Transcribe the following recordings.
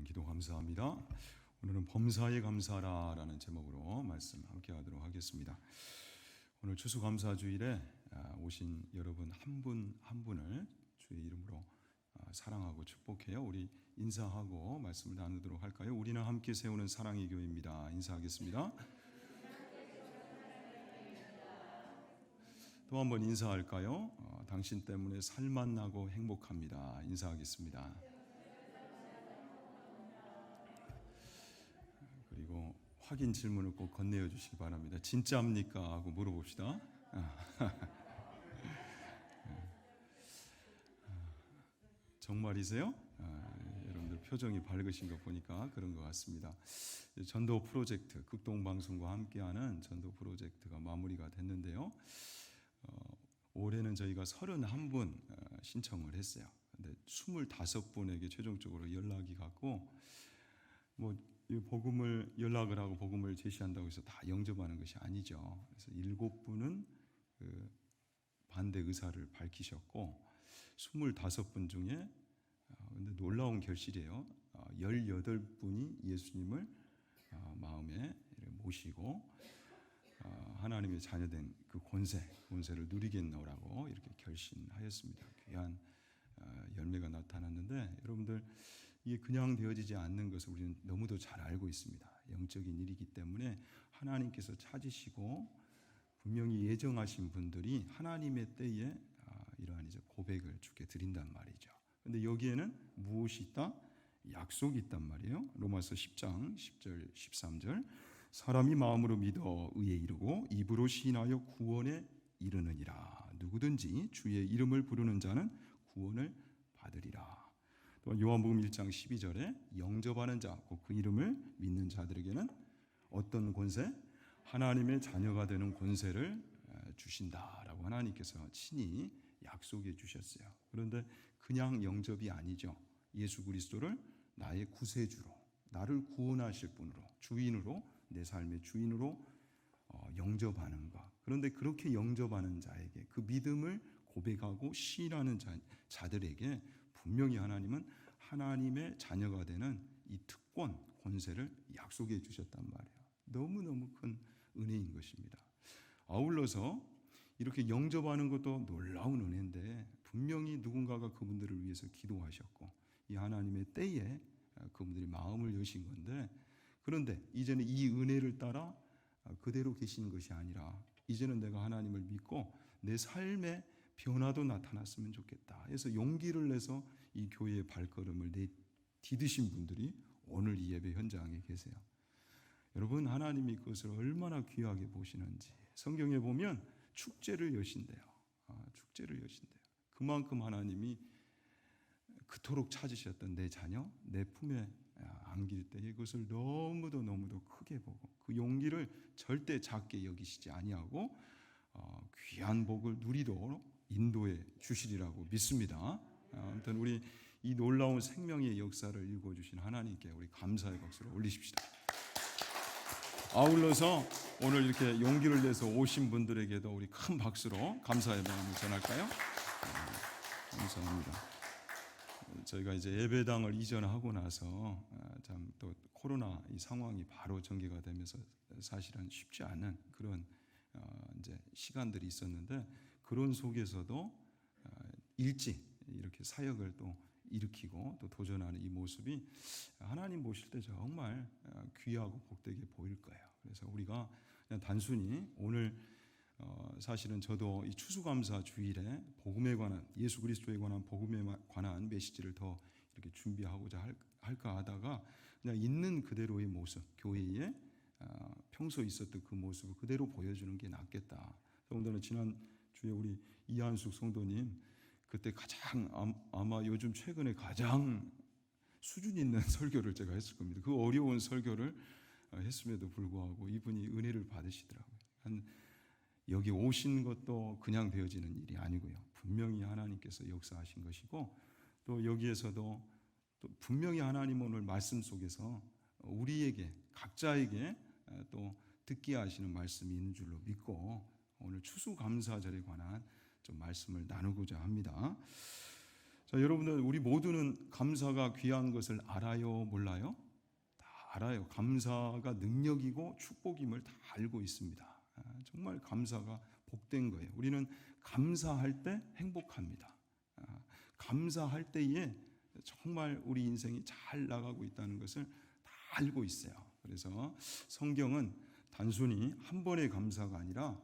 기도 감사합니다. 오늘은 범사에 감사라라는 제목으로 말씀 함께 하도록 하겠습니다. 오늘 추수감사주일에 오신 여러분 한 분 한 분을 주의 이름으로 사랑하고 축복해요. 우리 인사하고 말씀을 나누도록 할까요? 우리는 함께 세우는 사랑의 교회입니다. 인사하겠습니다. 또 한 번 인사할까요? 당신 때문에 살만 나고 행복합니다. 인사하겠습니다. 그리고 확인 질문을 꼭 건네어 주시기 바랍니다. 진짜입니까? 하고 물어봅시다. 정말이세요? 여러분들 표정이 밝으신 거 보니까 그런 것 같습니다. 전도 프로젝트, 극동방송과 함께하는 전도 프로젝트가 마무리가 됐는데요. 올해는 저희가 31분 신청을 했어요. 근데 25분에게 최종적으로 연락이 갔고, 이 복음을 연락을 하고 복음을 제시한다고 해서 다 영접하는 것이 아니죠. 그래서 7분은 그 반대 의사를 밝히셨고, 25분 중에 근데 놀라운 결실이에요. 18분이 예수님을 마음에 모시고 하나님의 자녀된 그 권세를 누리겠노라고 이렇게 결심하였습니다. 귀한 열매가 나타났는데, 여러분들 이게 그냥 되어지지 않는 것을 우리는 너무도 잘 알고 있습니다. 영적인 일이기 때문에 하나님께서 찾으시고 분명히 예정하신 분들이 하나님의 때에 이러한 이제 고백을 주께 드린단 말이죠. 그런데 여기에는 무엇이 있다? 약속이 있단 말이에요. 로마서 10장 10절 13절 사람이 마음으로 믿어 의에 이르고 입으로 시인하여 구원에 이르느니라. 누구든지 주의 이름을 부르는 자는 구원을 받으리라. 또 요한복음 1장 12절에 영접하는 자, 곧 그 이름을 믿는 자들에게는 어떤 권세? 하나님의 자녀가 되는 권세를 주신다라고 하나님께서 친히 약속해 주셨어요. 그런데 그냥 영접이 아니죠. 예수 그리스도를 나의 구세주로, 나를 구원하실 분으로, 주인으로, 내 삶의 주인으로 영접하는 것. 그런데 그렇게 영접하는 자에게, 그 믿음을 고백하고 시인하는 자들에게 분명히 하나님은 하나님의 자녀가 되는 이 특권, 권세를 약속해 주셨단 말이에요. 너무너무 큰 은혜인 것입니다. 아울러서 이렇게 영접하는 것도 놀라운 은혜인데, 분명히 누군가가 그분들을 위해서 기도하셨고, 이 하나님의 때에 그분들이 마음을 여신 건데, 그런데 이제는 이 은혜를 따라 그대로 계시는 것이 아니라 이제는 내가 하나님을 믿고 내 삶에 변화도 나타났으면 좋겠다 해서 용기를 내서 이 교회의 발걸음을 디디신 분들이 오늘 이 예배 현장에 계세요. 여러분, 하나님이 그것을 얼마나 귀하게 보시는지 성경에 보면 축제를 여신대요. 축제를 여신대요. 그만큼 하나님이 그토록 찾으셨던 내 자녀, 내 품에 안길 때에 그것을 너무도 크게 보고 그 용기를 절대 작게 여기시지 아니하고 귀한 복을 누리도록 인도해 주시리라고 믿습니다. 아무튼 우리 이 놀라운 생명의 역사를 읽어주신 하나님께 우리 감사의 박수를 올리십시다. 아울러서 오늘 이렇게 용기를 내서 오신 분들에게도 우리 큰 박수로 감사의 마음을 전할까요? 감사합니다. 저희가 이제 예배당을 이전하고 나서 참 또 코로나 이 상황이 바로 전개가 되면서 사실은 쉽지 않은 그런 이제 시간들이 있었는데, 그런 속에서도 일찍 이렇게 사역을 또 일으키고 또 도전하는 이 모습이 하나님 보실 때 정말 귀하고 복되게 보일 거예요. 그래서 우리가 그냥 단순히 오늘 사실은 저도 이 추수감사 주일에 복음에 관한, 예수 그리스도에 관한 복음에 관한 메시지를 더 이렇게 준비하고자 할까 하다가 그냥 있는 그대로의 모습, 교회에 평소 있었던 그 모습을 그대로 보여주는 게 낫겠다. 오늘은 지난 주에 우리 이한숙 성도님 그때 가장 아마 요즘 최근에 가장 수준 있는 설교를 제가 했을 겁니다. 그 어려운 설교를 했음에도 불구하고 이분이 은혜를 받으시더라고요. 여기 오신 것도 그냥 되어지는 일이 아니고요. 분명히 하나님께서 역사하신 것이고, 또 여기에서도 또 분명히 하나님 오늘 말씀 속에서 우리에게 각자에게 또 듣게 하시는 말씀이 있는 줄로 믿고 오늘 추수감사절에 관한 좀 말씀을 나누고자 합니다. 자, 여러분들 우리 모두는 감사가 귀한 것을 알아요, 몰라요? 다 알아요. 감사가 능력이고 축복임을 다 알고 있습니다. 정말 감사가 복된 거예요. 우리는 감사할 때 행복합니다. 감사할 때에 정말 우리 인생이 잘 나가고 있다는 것을 다 알고 있어요. 그래서 성경은 단순히 한 번의 감사가 아니라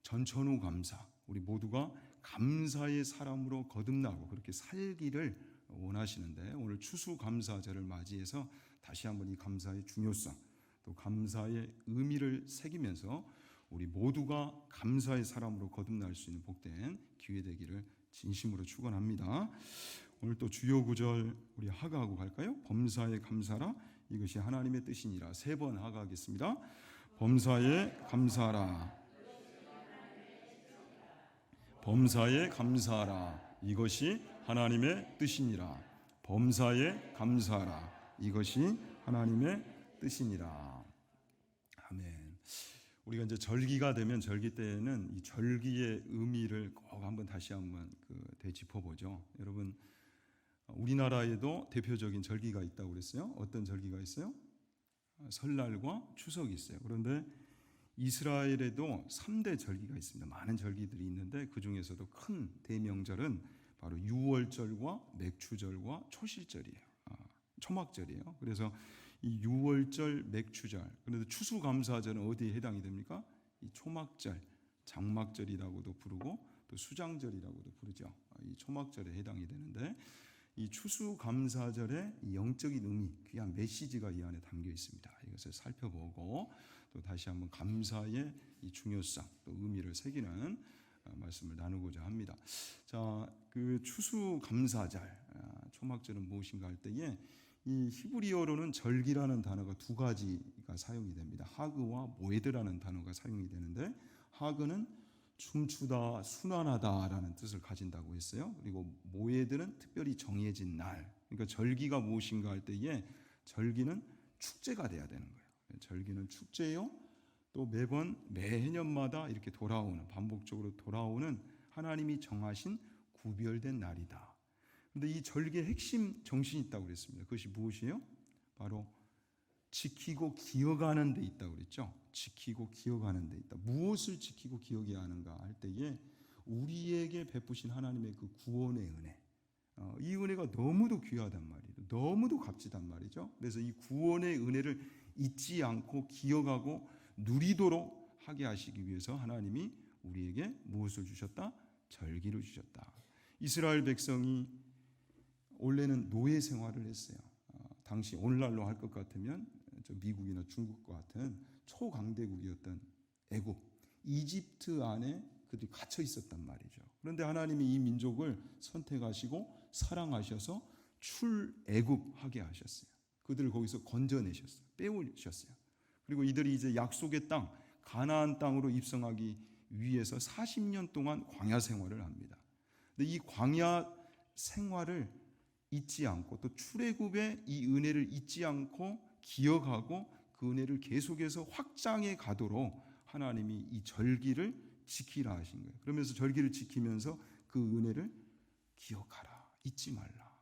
전천후 감사, 우리 모두가 감사의 사람으로 거듭나고 그렇게 살기를 원하시는데, 오늘 추수감사절을 맞이해서 다시 한번 이 감사의 중요성, 또 감사의 의미를 새기면서 우리 모두가 감사의 사람으로 거듭날 수 있는 복된 기회 되기를 진심으로 축원합니다. 오늘 또 주요 구절 우리 하가하고 갈까요? 범사에 감사라, 이것이 하나님의 뜻이니라. 3번 하가하겠습니다. 범사에 감사라, 범사에 감사하라, 이것이 하나님의 뜻이니라. 범사에 감사하라, 이것이 하나님의 뜻이니라. 아멘. 우리가 이제 절기가 되면, 절기 때에는 이 절기의 의미를 꼭 한번 다시 한번 되짚어보죠. 여러분, 우리나라에도 대표적인 절기가 있다고 그랬어요. 어떤 절기가 있어요? 설날과 추석이 있어요. 그런데 이스라엘에도 3대 절기가 있습니다. 많은 절기들이 있는데 그 중에서도 큰 대명절은 바로 유월절과 맥추절과 초실절이에요. 초막절이에요. 그래서 이 유월절, 맥추절, 그런데 추수감사절은 어디에 해당이 됩니까? 이 초막절, 장막절이라고도 부르고 또 수장절이라고도 부르죠. 이 초막절에 해당이 되는데, 이 추수감사절의 이 영적인 의미, 귀한 메시지가 이 안에 담겨 있습니다. 이것을 살펴보고 또 다시 한번 감사의 이 중요성, 또 의미를 새기는 말씀을 나누고자 합니다. 자, 그 추수감사절, 초막절은 무엇인가 할 때에 이 히브리어로는 절기라는 단어가 2가지가 사용이 됩니다. 하그와 모에드라는 단어가 사용이 되는데, 하그는 춤추다, 순환하다라는 뜻을 가진다고 했어요. 그리고 모에드는 특별히 정해진 날. 그러니까 절기가 무엇인가 할 때에 절기는 축제가 돼야 되는 거예요. 절기는 축제요. 또 매해년마다 이렇게 돌아오는, 반복적으로 돌아오는 하나님이 정하신 구별된 날이다. 그런데 이 절기의 핵심 정신이 있다고 그랬습니다. 그것이 무엇이에요? 바로 지키고 기억하는 데 있다고 그랬죠. 지키고 기억하는 데 있다. 무엇을 지키고 기억해야 하는가 할 때에 우리에게 베푸신 하나님의 그 구원의 은혜, 이 은혜가 너무도 귀하단 말이에요. 너무도 값지단 말이죠. 그래서 이 구원의 은혜를 잊지 않고 기억하고 누리도록 하게 하시기 위해서 하나님이 우리에게 무엇을 주셨다? 절기를 주셨다. 이스라엘 백성이 원래는 노예 생활을 했어요. 당시 오늘날로 할 것 같으면 미국이나 중국과 같은 초강대국이었던 애굽, 이집트 안에 그들이 갇혀 있었단 말이죠. 그런데 하나님이 이 민족을 선택하시고 사랑하셔서 출애굽하게 하셨어요. 그들을 거기서 건져내셨어요. 빼오셨어요. 그리고 이들이 이제 약속의 땅, 가나안 땅으로 입성하기 위해서 40년 동안 광야 생활을 합니다. 근데 이 광야 생활을 잊지 않고, 또 출애굽의 이 은혜를 잊지 않고 기억하고 그 은혜를 계속해서 확장해 가도록 하나님이 이 절기를 지키라 하신 거예요. 그러면서 절기를 지키면서 그 은혜를 기억하라, 잊지 말라.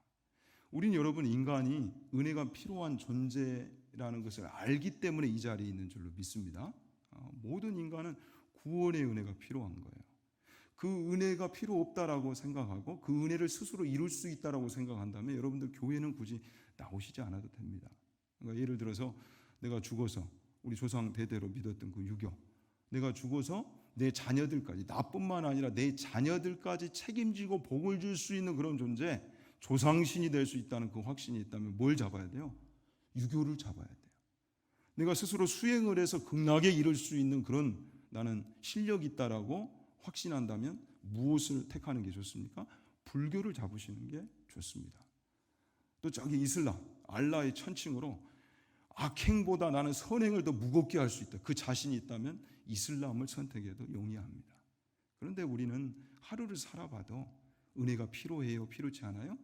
우린 여러분, 인간이 은혜가 필요한 존재라는 것을 알기 때문에 이 자리에 있는 줄로 믿습니다. 모든 인간은 구원의 은혜가 필요한 거예요. 그 은혜가 필요 없다라고 생각하고 그 은혜를 스스로 이룰 수 있다라고 생각한다면 여러분들 교회는 굳이 나오시지 않아도 됩니다. 그러니까 예를 들어서 내가 죽어서, 우리 조상 대대로 믿었던 그 유교, 내가 죽어서 내 자녀들까지, 나뿐만 아니라 내 자녀들까지 책임지고 복을 줄 수 있는 그런 존재, 조상신이 될 수 있다는 그 확신이 있다면 뭘 잡아야 돼요? 유교를 잡아야 돼요. 내가 스스로 수행을 해서 극락에 이를 수 있는 그런 나는 실력이 있다라고 확신한다면 무엇을 택하는 게 좋습니까? 불교를 잡으시는 게 좋습니다. 또 저기 이슬람, 알라의 천칭으로 악행보다 나는 선행을 더 무겁게 할 수 있다, 그 자신이 있다면 이슬람을 선택해도 용이합니다. 그런데 우리는 하루를 살아봐도 은혜가 필요해요? 필요치 않아요?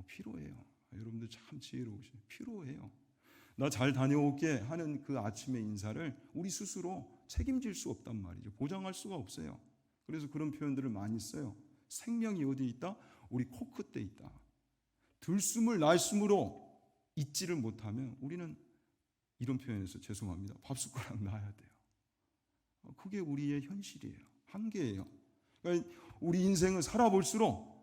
필요해요. 여러분들 참 지혜로우시네요. 필요해요. 나 잘 다녀올게 하는 그 아침의 인사를 우리 스스로 책임질 수 없단 말이죠. 보장할 수가 없어요. 그래서 그런 표현들을 많이 써요. 생명이 어디 있다? 우리 코끝에 있다. 들숨을 날숨으로 잊지를 못하면 우리는 이런 표현에서 죄송합니다. 밥숟가락 놔야 돼요. 그게 우리의 현실이에요. 한계예요. 그러니까 우리 인생을 살아볼수록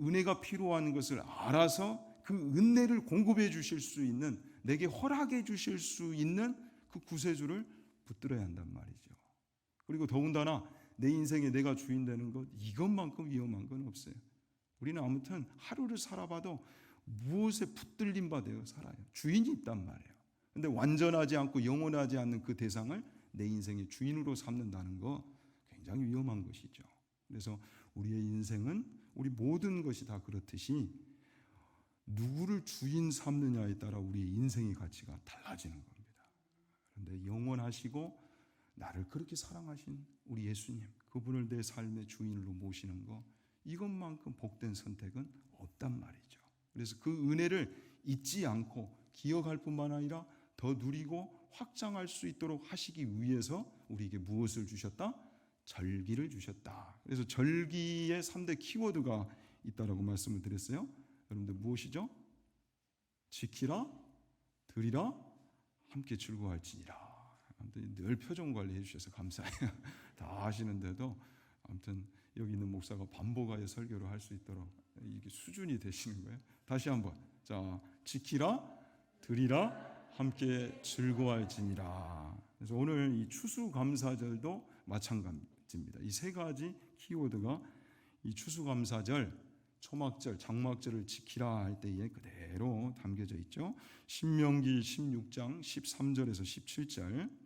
은혜가 필요한 것을 알아서 그 은혜를 공급해 주실 수 있는, 내게 허락해 주실 수 있는 그 구세주를 붙들어야 한단 말이죠. 그리고 더군다나 내 인생에 내가 주인 되는 것, 이것만큼 위험한 건 없어요. 우리는 아무튼 하루를 살아봐도 무엇에 붙들림 받아요 살아요. 주인이 있단 말이에요. 근데 완전하지 않고 영원하지 않는 그 대상을 내 인생의 주인으로 삼는다는 거 굉장히 위험한 것이죠. 그래서 우리의 인생은 우리 모든 것이 다 그렇듯이 누구를 주인 삼느냐에 따라 우리의 인생의 가치가 달라지는 겁니다. 그런데 영원하시고 나를 그렇게 사랑하신 우리 예수님, 그분을 내 삶의 주인으로 모시는 거, 이것만큼 복된 선택은 없단 말이죠. 그래서 그 은혜를 잊지 않고 기억할 뿐만 아니라 더 누리고 확장할 수 있도록 하시기 위해서 우리에게 무엇을 주셨다? 절기를 주셨다. 그래서 절기의 3대 키워드가 있다라고 말씀을 드렸어요. 여러분들 무엇이죠? 지키라, 드리라, 함께 즐거워할지니라. 아무튼 늘 표정 관리해 주셔서 감사해요. 다 하시는데도 아무튼 여기 있는 목사가 반복하여 설교를 할 수 있도록 이게 수준이 되시는 거예요. 다시 한번. 자, 지키라, 드리라, 함께 즐거워할지니라. 그래서 오늘 이 추수감사절도 마찬가지입니다. 이 세 가지 키워드가 이 추수감사절, 초막절, 장막절을 지키라 할 때에 그대로 담겨져 있죠. 신명기 16장 13절에서 17절.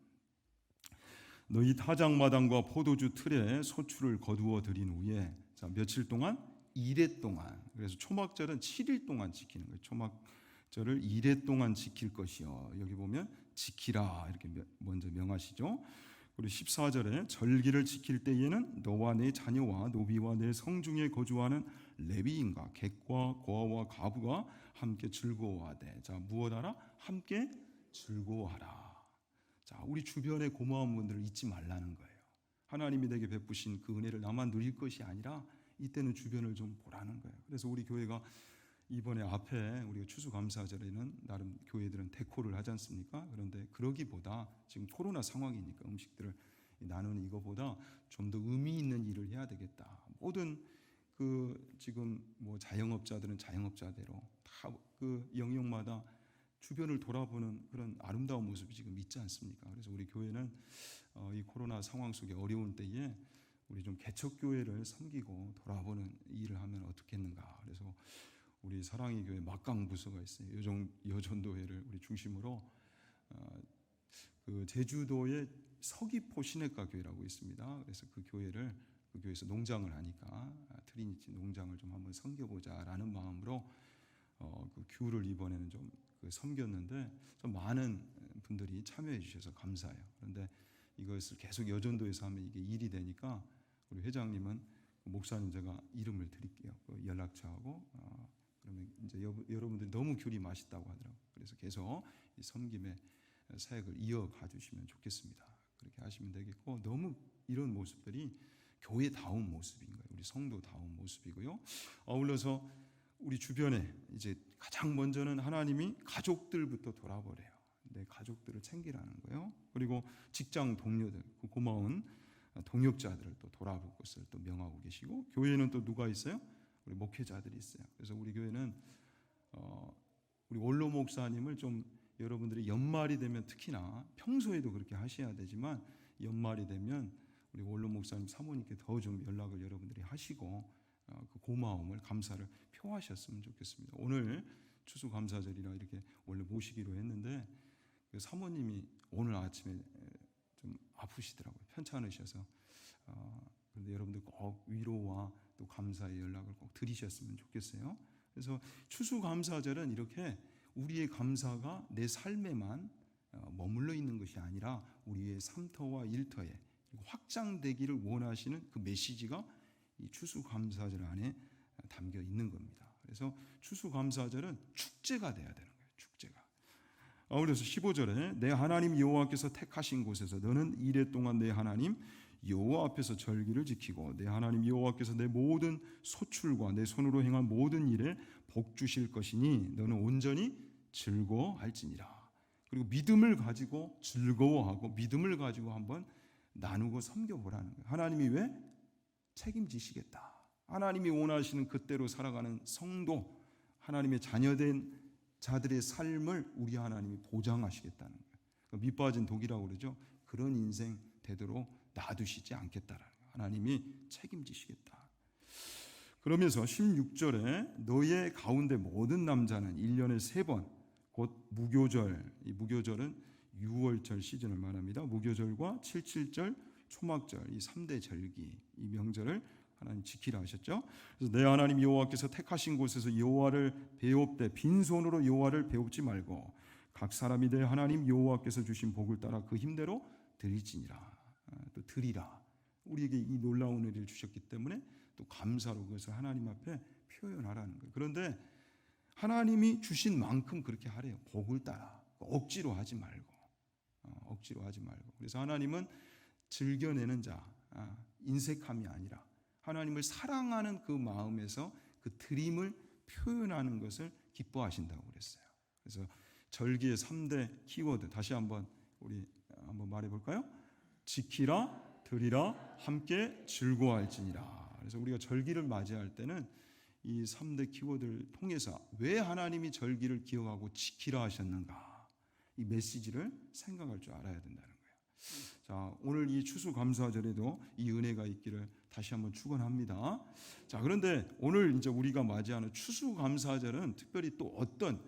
너희 타작마당과 포도주 틀에 소출을 거두어 들인 후에, 자, 며칠 동안? 2회 동안. 그래서 초막절은 7일 동안 지키는 거예요. 초막절을 2회 동안 지킬 것이요. 여기 보면 지키라 이렇게 먼저 명하시죠. 그리고 14절에 절기를 지킬 때에는 너와 내 자녀와 노비와 내 성중에 거주하는 레위인과 객과 고아와 가부가 함께 즐거워하되. 자, 무엇하라? 함께 즐거워하라. 자, 우리 주변의 고마운 분들을 잊지 말라는 거예요. 하나님이 내게 베푸신 그 은혜를 나만 누릴 것이 아니라 이때는 주변을 좀 보라는 거예요. 그래서 우리 교회가 이번에 앞에 우리가 추수감사절에는 나름 교회들은 데코를 하지 않습니까? 그런데 그러기보다 지금 코로나 상황이니까 음식들을 나누는 이거보다 좀 더 의미 있는 일을 해야 되겠다. 모든 그 지금 뭐 자영업자들은 자영업자대로 다 그 영역마다 주변을 돌아보는 그런 아름다운 모습이 지금 있지 않습니까? 그래서 우리 교회는 이 코로나 상황 속에 어려운 때에 우리 좀 개척교회를 섬기고 돌아보는 일을 하면 어떻겠는가. 그래서 우리 사랑의 교회 막강 부서가 있어요. 여전도회를 우리 중심으로 그 제주도의 서귀포 시내가 교회라고 있습니다. 그래서 그 교회에서 농장을 하니까 트리니티 농장을 좀 한번 섬겨보자라는 마음으로 그 귤을 이번에는 좀 섬겼는데 좀 많은 분들이 참여해 주셔서 감사해요. 그런데 이것을 계속 여전도에서 하면 이게 일이 되니까 우리 회장님은 목사님 제가 이름을 드릴게요. 그 연락처하고 그러면 이제 여러분들이 너무 귤이 맛있다고 하더라고요. 그래서 계속 이 섬김의 사역을 이어가 주시면 좋겠습니다. 그렇게 하시면 되겠고, 너무 이런 모습들이 교회다운 모습인 거예요. 우리 성도다운 모습이고요. 아울러서 우리 주변에 이제 가장 먼저는 하나님이 가족들부터 돌아보래요. 내 가족들을 챙기라는 거예요. 그리고 직장 동료들, 그 고마운 동역자들을 또 돌아볼 것을 또 명하고 계시고, 교회는 또 누가 있어요? 우리 목회자들이 있어요. 그래서 우리 교회는 우리 원로 목사님을 좀 여러분들이 연말이 되면, 특히나 평소에도 그렇게 하셔야 되지만 연말이 되면 우리 원로 목사님 사모님께 더 좀 연락을 여러분들이 하시고 그 고마움을, 감사를 표하셨으면 좋겠습니다. 오늘 추수감사절이라 이렇게 원래 모시기로 했는데 그 사모님이 오늘 아침에 좀 아프시더라고요. 편찮으셔서. 그런데 여러분들 꼭 위로와 또 감사의 연락을 꼭 드리셨으면 좋겠어요. 그래서 추수감사절은 이렇게 우리의 감사가 내 삶에만 머물러 있는 것이 아니라 우리의 삶터와 일터에 확장되기를 원하시는 그 메시지가 이 추수감사절 안에 담겨 있는 겁니다. 그래서 추수감사절은 축제가 돼야 되는 거예요. 축제가. 그래서 15절에 내 하나님 여호와께서 택하신 곳에서 너는 이레 동안 내 하나님 여호와 앞에서 절기를 지키고 내 하나님 여호와께서 내 모든 소출과 내 손으로 행한 모든 일에 복 주실 것이니 너는 온전히 즐거워할지니라. 그리고 믿음을 가지고 즐거워하고 믿음을 가지고 한번 나누고 섬겨보라는 거예요. 하나님이 왜? 책임지시겠다. 하나님이 원하시는 그때로 살아가는 성도, 하나님의 자녀된 자들의 삶을 우리 하나님이 보장하시겠다는 거예요. 밑빠진 독이라고 그러죠. 그런 인생 되도록 놔두시지 않겠다라는 거예요. 하나님이 책임지시겠다. 그러면서 16절에 너의 가운데 모든 남자는 1년에 3번 곧 무교절, 이 무교절은 유월절 시즌을 말합니다. 무교절과 77절, 초막절, 이 3대 절기, 이 명절을 하나님 지키라 하셨죠. 그래서 내 하나님 여호와께서 택하신 곳에서 여호와를 배웁되 빈손으로 여호와를 배웁지 말고 각 사람이 내 하나님 여호와께서 주신 복을 따라 그 힘대로 드릴지니라. 또 드리라. 우리에게 이 놀라운 은혜를 주셨기 때문에 또 감사로 그것을 하나님 앞에 표현하라는 거예요. 그런데 하나님이 주신 만큼 그렇게 하래요. 복을 따라. 억지로 하지 말고. 억지로 하지 말고. 그래서 하나님은 즐겨내는 자, 인색함이 아니라 하나님을 사랑하는 그 마음에서 그 드림을 표현하는 것을 기뻐하신다고 그랬어요. 그래서 절기의 3대 키워드 다시 한번 우리 한번 말해볼까요? 지키라, 드리라, 함께 즐거워할지니라. 그래서 우리가 절기를 맞이할 때는 이 3대 키워드를 통해서 왜 하나님이 절기를 기억하고 지키라 하셨는가, 이 메시지를 생각할 줄 알아야 된다는 거예요. 자, 오늘 이 추수감사절에도 이 은혜가 있기를 다시 한번 축원합니다. 자, 그런데 오늘 이제 우리가 맞이하는 추수감사절은 특별히 또 어떤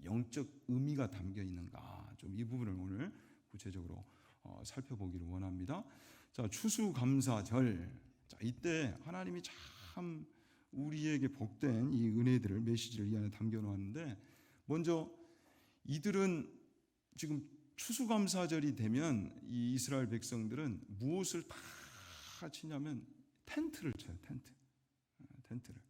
영적 의미가 담겨 있는가, 좀 이 부분을 오늘 구체적으로 살펴보기를 원합니다. 자, 추수감사절. 자, 이때 하나님이 참 우리에게 복된 이 은혜들을, 메시지를 이 안에 담겨 놓았는데, 먼저 이들은 지금 추수감사절이 되면 이 이스라엘 백성들은 무엇을 다 치냐면 텐트를 쳐요. 텐트를.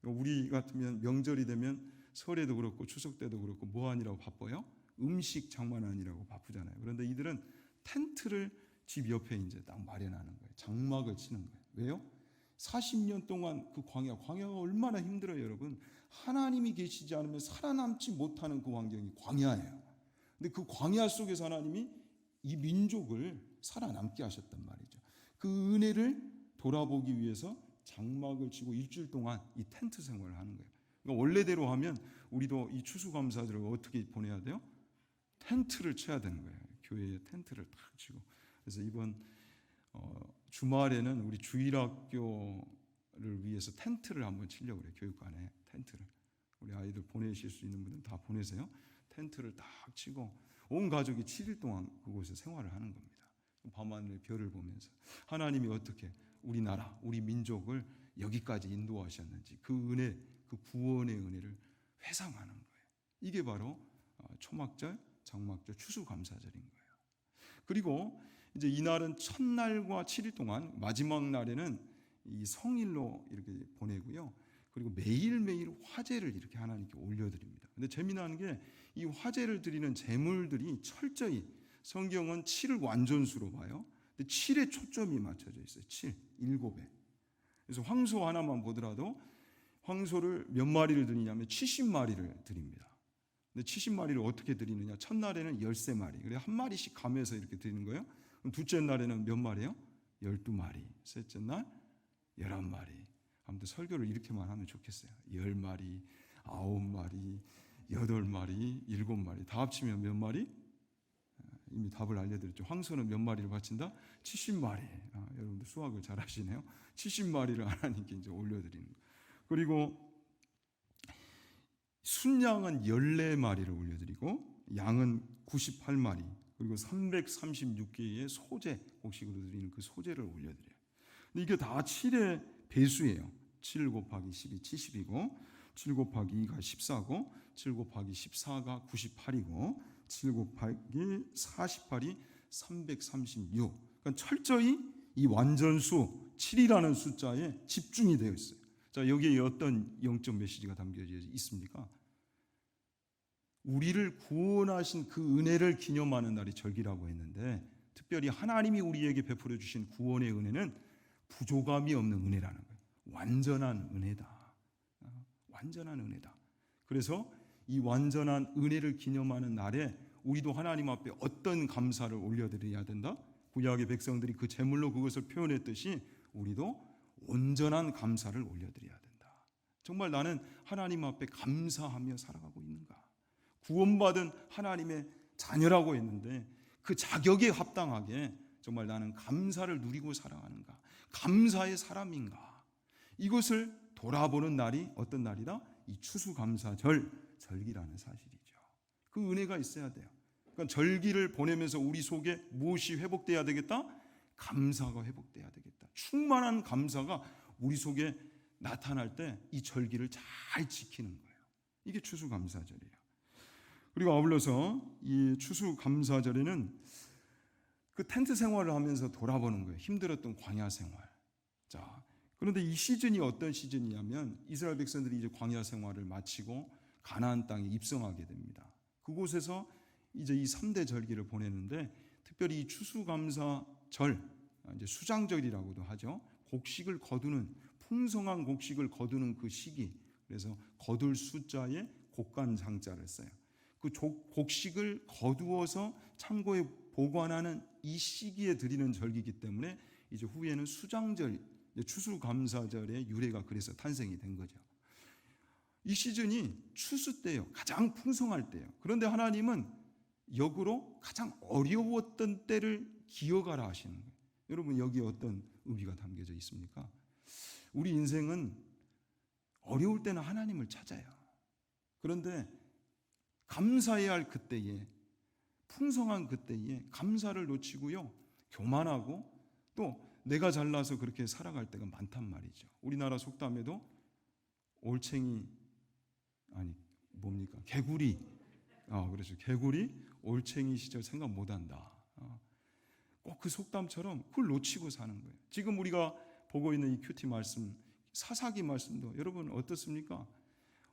우리 같으면 명절이 되면 설에도 그렇고 추석 때도 그렇고 뭐 하느라고 바빠요? 음식 장만하느라고 바쁘잖아요. 그런데 이들은 텐트를 집 옆에 이제 딱 마련하는 거예요. 장막을 치는 거예요. 왜요? 40년 동안 그 광야가 얼마나 힘들어요, 여러분. 하나님이 계시지 않으면 살아남지 못하는 그 환경이 광야예요. 근데 그 광야 속에서 하나님이 이 민족을 살아남게 하셨단 말이죠. 그 은혜를 돌아보기 위해서 장막을 치고 일주일 동안 이 텐트 생활을 하는 거예요. 그러니까 원래대로 하면 우리도 이 추수감사절을 어떻게 보내야 돼요? 텐트를 쳐야 되는 거예요. 교회에 텐트를 딱 치고. 그래서 이번 주말에는 우리 주일학교를 위해서 텐트를 한번 치려고 그래요. 교육관에 텐트를. 우리 아이들 보내실 수 있는 분들은 다 보내세요. 텐트를 딱 치고 온 가족이 7일 동안 그곳에 생활을 하는 겁니다. 밤하늘의 별을 보면서 하나님이 어떻게 우리나라, 우리 민족을 여기까지 인도하셨는지 그 은혜, 그 구원의 은혜를 회상하는 거예요. 이게 바로 초막절, 장막절, 추수감사절인 거예요. 그리고 이제 이날은 첫날과 7일 동안 마지막 날에는 이 성일로 이렇게 보내고요. 그리고 매일매일 화제를 이렇게 하나님께 올려드립니다. 근데 재미난 게 이 화제를 드리는 제물들이 철저히 성경은 7을 완전수로 봐요. 근데 7에 초점이 맞춰져 있어요. 7, 7에. 그래서 황소 하나만 보더라도 황소를 몇 마리를 드리냐면 70마리를 드립니다. 근데 70마리를 어떻게 드리느냐? 첫날에는 13마리. 그래 한 마리씩 가면서 이렇게 드리는 거예요. 그럼 둘째 날에는 몇 마리요? 12마리. 셋째 날 11마리. 아무튼 설교를 이렇게만 하면 좋겠어요. 10마리, 9마리, 8마리, 7마리. 다 합치면 몇 마리? 이미 답을 알려드렸죠. 황소는 몇 마리를 바친다? 70마리. 여러분들 수학을 잘 하시네요. 70마리를 하나님께 이제 올려드리는 거예요. 그리고 순양은 14마리를 올려드리고 양은 98마리, 그리고 336개의 소재, 곡식으로 드리는 그 소재를 올려드려요. 근데 이게 다 7의 배수예요. 7 곱하기 10이 70이고 7 곱하기 2가 14고 7 곱하기 14가 98이고 7 곱하기 48이 336. 그러니까 철저히 이 완전수 7이라는 숫자에 집중이 되어 있어요. 자, 여기에 어떤 영적 메시지가 담겨져 있습니까? 우리를 구원하신 그 은혜를 기념하는 날이 절기라고 했는데 특별히 하나님이 우리에게 베풀어 주신 구원의 은혜는 부족함이 없는 은혜라는 거예요. 완전한 은혜다. 완전한 은혜다. 그래서 이 완전한 은혜를 기념하는 날에 우리도 하나님 앞에 어떤 감사를 올려드려야 된다? 구약의 백성들이 그 제물로 그것을 표현했듯이 우리도 온전한 감사를 올려드려야 된다. 정말 나는 하나님 앞에 감사하며 살아가고 있는가? 구원받은 하나님의 자녀라고 했는데 그 자격에 합당하게 정말 나는 감사를 누리고 살아가는가? 감사의 사람인가? 이것을 돌아보는 날이 어떤 날이다? 이 추수감사절 절기라는 사실이죠. 그 은혜가 있어야 돼요. 그러니까 절기를 보내면서 우리 속에 무엇이 회복돼야 되겠다? 감사가 회복돼야 되겠다. 충만한 감사가 우리 속에 나타날 때 이 절기를 잘 지키는 거예요. 이게 추수감사절이에요. 그리고 아울러서 이 추수감사절에는 그 텐트 생활을 하면서 돌아보는 거예요. 힘들었던 광야 생활. 자, 그런데 이 시즌이 어떤 시즌이냐면 이스라엘 백성들이 이제 광야 생활을 마치고 가나안 땅에 입성하게 됩니다. 그곳에서 이제 이 3대 절기를 보내는데 특별히 이 추수감사절, 이제 수장절이라고도 하죠. 곡식을 거두는 풍성한 곡식을 거두는 그 시기. 그래서 거둘 숫자에 곡간장자를 써요. 그 곡식을 거두어서 창고에 보관하는 이 시기에 드리는 절기이기 때문에 이제 후에는 수장절, 추수감사절의 유래가 그래서 탄생이 된 거죠. 이 시즌이 추수 때예요. 가장 풍성할 때예요. 그런데 하나님은 역으로 가장 어려웠던 때를 기억하라 하시는 거예요. 여러분 여기에 어떤 의미가 담겨져 있습니까? 우리 인생은 어려울 때는 하나님을 찾아요. 그런데 감사해야 할 그때에, 풍성한 그때에 감사를 놓치고요, 교만하고 또 내가 잘나서 그렇게 살아갈 때가 많단 말이죠. 우리나라 속담에도 올챙이, 아니 뭡니까? 개구리. 그렇죠. 개구리 올챙이 시절 생각 못한다. 꼭 그 속담처럼 그걸 놓치고 사는 거예요. 지금 우리가 보고 있는 이 큐티 말씀, 사사기 말씀도 여러분 어떻습니까?